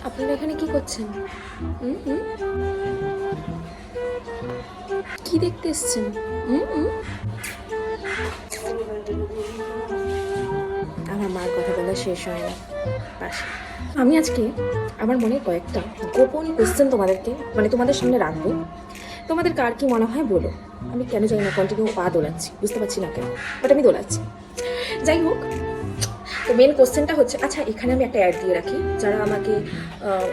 আপনারা এখানে কি করছেন? কি দেখতে এসছেন? আমার মার কথা বলা শেষ হয় না পাশে। আমি আজকে আমার মনে কয়েকটা গোপন কোশ্চেন তোমাদেরকে তোমাদের সামনে রাখবো। তোমাদের কার কি মনে হয় বলো। আমি কেন জানি না কন্টিনিউ পা দোলাচ্ছি, বুঝতে পারছি না কেন, বাট আমি দোলাচ্ছি। যাই হোক, তো মেন কোশ্চেনটা হচ্ছে, আচ্ছা এখানে আমি একটা অ্যাড দিয়ে রাখি, যারা আমাকে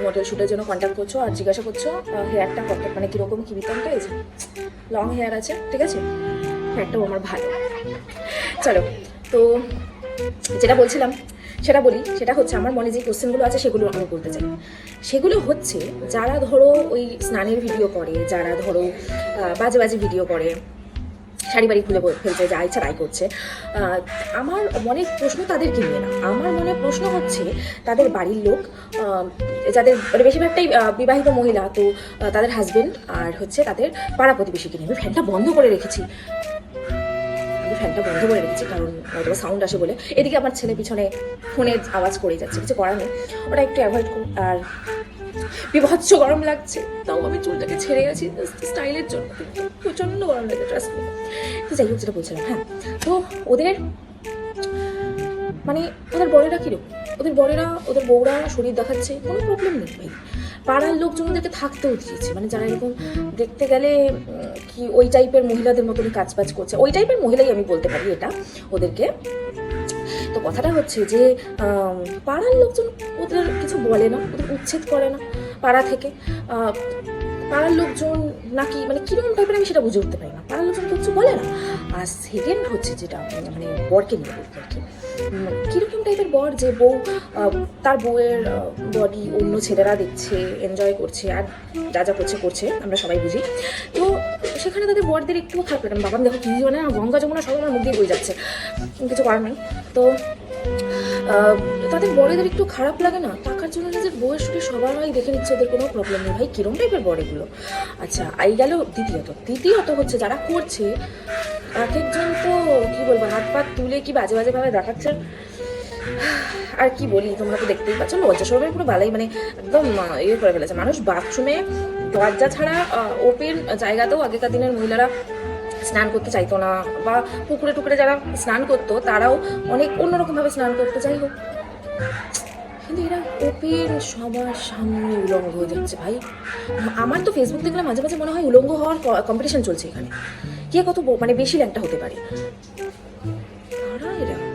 মডেল শ্যুটের জন্য কন্ট্যাক্ট করছো আর জিজ্ঞাসা করছো হেয়ারটা কত, কীরকম কী বিতনটা, এই যে লং হেয়ার আছে, ঠিক আছে, হেয়ারটাও আমার ভালো। চলো, তো যেটা বলছিলাম সেটা বলি। সেটা হচ্ছে আমার মনে যে কোশ্চেনগুলো আছে সেগুলো আমি বলতে চাই। সেগুলো হচ্ছে, যারা ধরো ওই স্নানের ভিডিও করে, যারা ধরো বাজে বাজে ভিডিও করে, শাড়ি বাড়ি খুলে ফেলছে, যা ইচ্ছা তাই করছে, আমার মনে প্রশ্ন তাদেরকে নিয়ে না। আমার মনে প্রশ্ন হচ্ছে তাদের বাড়ির লোক, যাদের বেশিরভাগটাই বিবাহিত মহিলা, তো তাদের হাজবেন্ড আর হচ্ছে তাদের পাড়া প্রতিবেশীকে নিয়ে। আমি ফ্যানটা বন্ধ করে রেখেছি, কারণ হয়তো সাউন্ড আসে বলে। এদিকে আমার ছেলে পিছনে ফোনের আওয়াজ করেই যাচ্ছে, কিছু করার নেই, ওটা একটু অ্যাভয়েড করুন। আর বিভৎস গরম লাগছে, তাও আমি চুলটাকে ছেড়ে গেছি স্টাইলের জন্য, প্রচণ্ড গরম লাগে, ট্রাস্ট মি। তো যাই হোক, যেটা বলছিলাম, হ্যাঁ, তো ওদের ওদের বড়েরা কীরকম, ওদের বউরা শরীর দেখাচ্ছে, কোনো প্রবলেম নেই ভাই। পাড়ার লোকজন ওদেরকে থাকতেও দিয়েছে, যারা এরকম দেখতে গেলে কি ওই টাইপের মহিলাদের মতনই কাজবাজ করছে, ওই টাইপের মহিলাই আমি বলতে পারি এটা ওদেরকে। তো কথাটা হচ্ছে যে পাড়ার লোকজন ওদের কিছু বলে না, ওদের উচ্ছেদ করে না পাড়া থেকে। পাড়ার লোকজন নাকি কীরকম টাইপের আমি সেটা বুঝে উঠতে পারি না, পাড়ার লোকজন কিছু বলে না। আর সেকেন্ড হচ্ছে যেটা বরকে নিয়ে বলতে আর কি, কীরকম টাইপের বর, যে বউ তার বউয়ের বডি অন্য ছেলেরা দেখছে, এনজয় করছে, আর যা যা করছে আমরা সবাই বুঝি। তো সেখানে তাদের বরদের একটুও খারাপ লাগে না, বাবা দেখো কী গঙ্গা যমুনা সব আমার মুখ দিয়ে বয়ে যাচ্ছে, কিছু করার নেই। তো তাদের বড়দের একটু খারাপ লাগে না, টাকার জন্য নিজের বউয়ের শুধু সবাই দেখে নিচ্ছে, ওদের কোনো প্রবলেম নেই। ভাই কিরম টাইপের বর এগুলো? আচ্ছা, এই গেল দ্বিতীয়ত হচ্ছে যারা করছে, এক একজন তো কি বলবো, হাত পাত তুলে কি বাজে বাজেভাবে দেখাচ্ছে। আর কি বলি, তোমরা তো দেখতেই পাচ্ছ, লজ্জা সরবের পুরো বালাই, একদম ইয়ে করে ফেলেছে। মানুষ বাথরুমে দরজা ছাড়া ওপেন জায়গাতেও আগেকার দিনের মহিলারা স্নান করতে চাইতো না, বা পুকুরে টুকুরে যারা স্নান করতো তারাও অনেক অন্যরকমভাবে স্নান করতে। যাই হোক, কিন্তু এরা ওপেন সবার সামনে উলঙ্গ হয়ে যাচ্ছে। ভাই আমার তো ফেসবুক দেখলে মাঝে মাঝে মনে হয় উলঙ্গ হওয়ার কম্পিটিশন চলছে এখানে, কে কত বেশি ল্যাংটা হতে পারে।